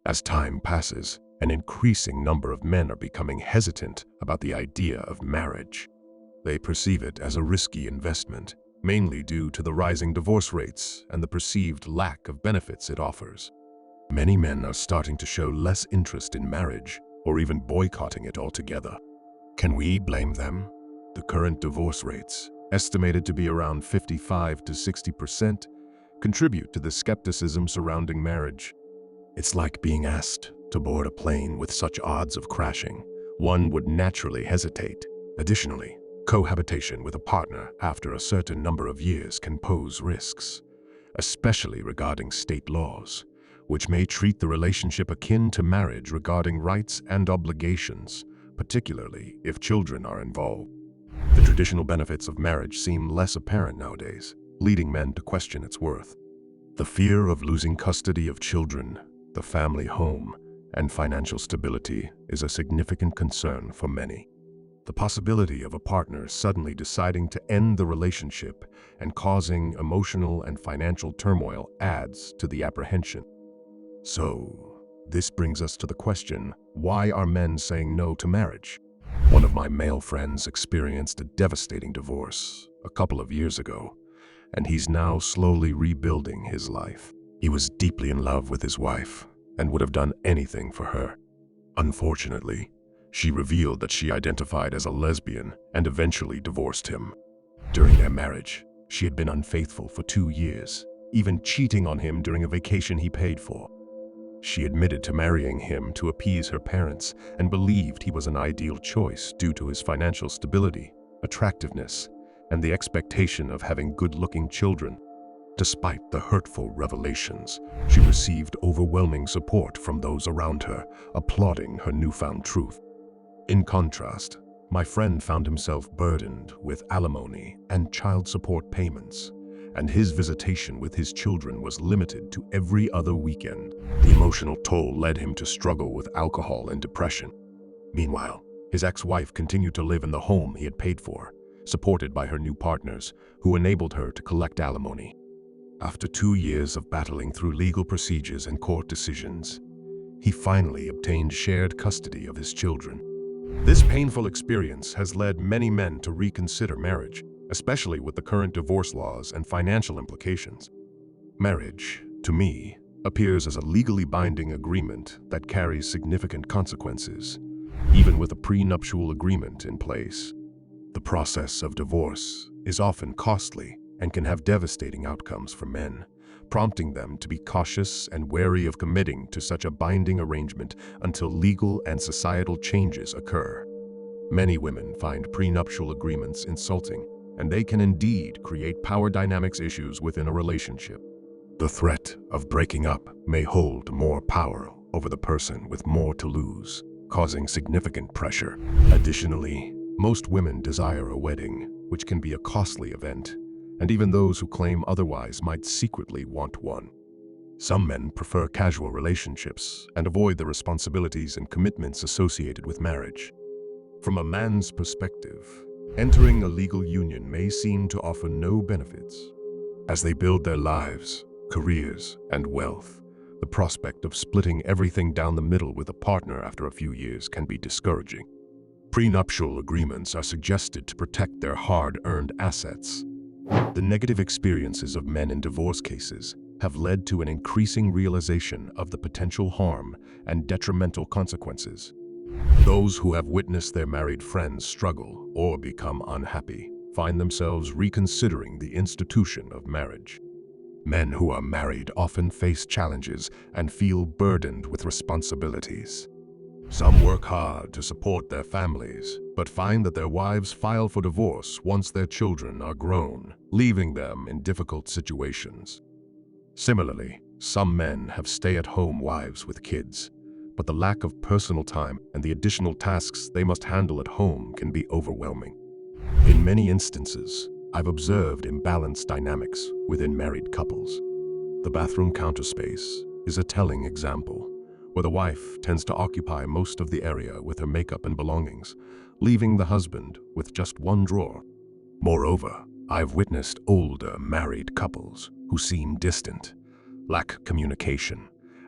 As time passes, an increasing number of men are becoming hesitant about the idea of marriage. They perceive it as a risky investment, mainly due to the rising divorce rates and the perceived lack of benefits it offers. Many men are starting to show less interest in marriage or even boycotting it altogether. Can we blame them? The current divorce rates, estimated to be around 55 to 60%, contribute to the skepticism surrounding marriage. It's like being asked to board a plane with such odds of crashing. One would naturally hesitate. Additionally, cohabitation with a partner after a certain number of years can pose risks, especially regarding state laws, which may treat the relationship akin to marriage regarding rights and obligations, particularly if children are involved. The traditional benefits of marriage seem less apparent nowadays, leading men to question its worth. The fear of losing custody of children, the family home, and financial stability is a significant concern for many. The possibility of a partner suddenly deciding to end the relationship and causing emotional and financial turmoil adds to the apprehension. So, this brings us to the question, why are men saying no to marriage? One of my male friends experienced a devastating divorce a couple of years ago, and he's now slowly rebuilding his life. He was deeply in love with his wife and would have done anything for her. Unfortunately, she revealed that she identified as a lesbian and eventually divorced him. During their marriage, she had been unfaithful for 2 years, even cheating on him during a vacation he paid for. She admitted to marrying him to appease her parents and believed he was an ideal choice due to his financial stability, attractiveness, and the expectation of having good-looking children. Despite the hurtful revelations, she received overwhelming support from those around her, applauding her newfound truth. In contrast, my friend found himself burdened with alimony and child support payments, and his visitation with his children was limited to every other weekend. The emotional toll led him to struggle with alcohol and depression. Meanwhile, his ex-wife continued to live in the home he had paid for, supported by her new partners, who enabled her to collect alimony. After 2 years of battling through legal procedures and court decisions, he finally obtained shared custody of his children. This painful experience has led many men to reconsider marriage, especially with the current divorce laws and financial implications. Marriage, to me, appears as a legally binding agreement that carries significant consequences, even with a prenuptial agreement in place. The process of divorce is often costly and can have devastating outcomes for men, prompting them to be cautious and wary of committing to such a binding arrangement until legal and societal changes occur. Many women find prenuptial agreements insulting, and they can indeed create power dynamics issues within a relationship. The threat of breaking up may hold more power over the person with more to lose, causing significant pressure. Additionally, most women desire a wedding, which can be a costly event, and even those who claim otherwise might secretly want one. Some men prefer casual relationships and avoid the responsibilities and commitments associated with marriage. From a man's perspective, entering a legal union may seem to offer no benefits. As they build their lives, careers, and wealth, the prospect of splitting everything down the middle with a partner after a few years can be discouraging. Prenuptial agreements are suggested to protect their hard-earned assets. The negative experiences of men in divorce cases have led to an increasing realization of the potential harm and detrimental consequences. Those who have witnessed their married friends struggle or become unhappy find themselves reconsidering the institution of marriage. Men who are married often face challenges and feel burdened with responsibilities. Some work hard to support their families, but find that their wives file for divorce once their children are grown, leaving them in difficult situations. Similarly, some men have stay-at-home wives with kids, but the lack of personal time and the additional tasks they must handle at home can be overwhelming. In many instances, I've observed imbalanced dynamics within married couples. The bathroom counter space is a telling example, where the wife tends to occupy most of the area with her makeup and belongings, leaving the husband with just one drawer. Moreover, I've witnessed older married couples who seem distant, lack communication,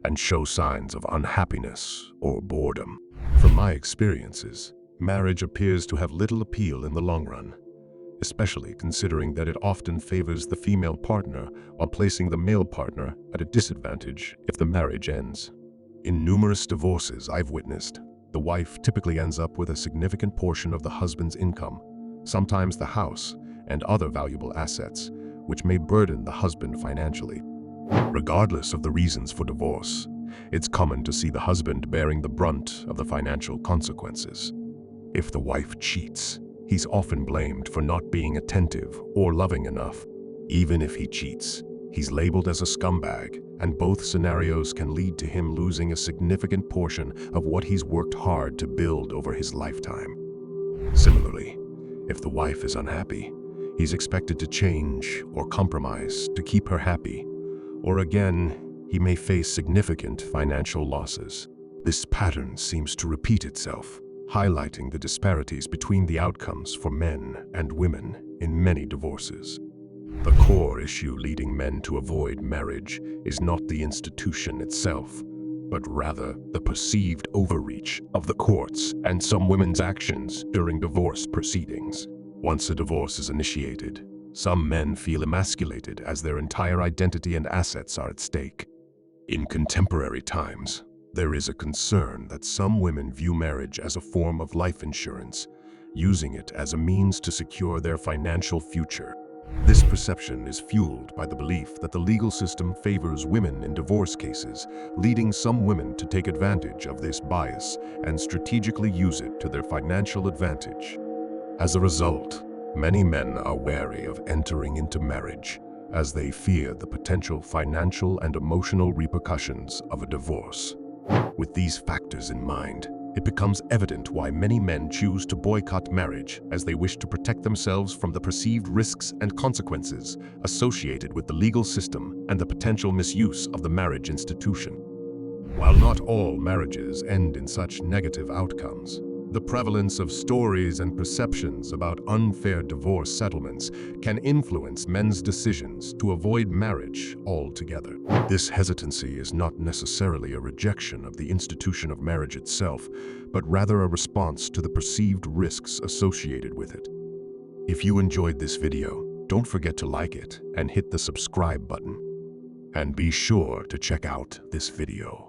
and show signs of unhappiness or boredom. From my experiences, marriage appears to have little appeal in the long run, especially considering that it often favors the female partner while placing the male partner at a disadvantage if the marriage ends. In numerous divorces I've witnessed, the wife typically ends up with a significant portion of the husband's income, sometimes the house and other valuable assets, which may burden the husband financially. Regardless of the reasons for divorce, it's common to see the husband bearing the brunt of the financial consequences. If the wife cheats, he's often blamed for not being attentive or loving enough. Even if he cheats, he's labeled as a scumbag, and both scenarios can lead to him losing a significant portion of what he's worked hard to build over his lifetime. Similarly, if the wife is unhappy, he's expected to change or compromise to keep her happy, or again, he may face significant financial losses. This pattern seems to repeat itself, highlighting the disparities between the outcomes for men and women in many divorces. The core issue leading men to avoid marriage is not the institution itself, but rather the perceived overreach of the courts and some women's actions during divorce proceedings. Once a divorce is initiated, some men feel emasculated as their entire identity and assets are at stake. In contemporary times, there is a concern that some women view marriage as a form of life insurance, using it as a means to secure their financial future. This perception is fueled by the belief that the legal system favors women in divorce cases, leading some women to take advantage of this bias and strategically use it to their financial advantage. As a result, many men are wary of entering into marriage, as they fear the potential financial and emotional repercussions of a divorce. With these factors in mind, it becomes evident why many men choose to boycott marriage, as they wish to protect themselves from the perceived risks and consequences associated with the legal system and the potential misuse of the marriage institution. While not all marriages end in such negative outcomes, the prevalence of stories and perceptions about unfair divorce settlements can influence men's decisions to avoid marriage altogether. This hesitancy is not necessarily a rejection of the institution of marriage itself, but rather a response to the perceived risks associated with it. If you enjoyed this video, don't forget to like it and hit the subscribe button. And be sure to check out this video.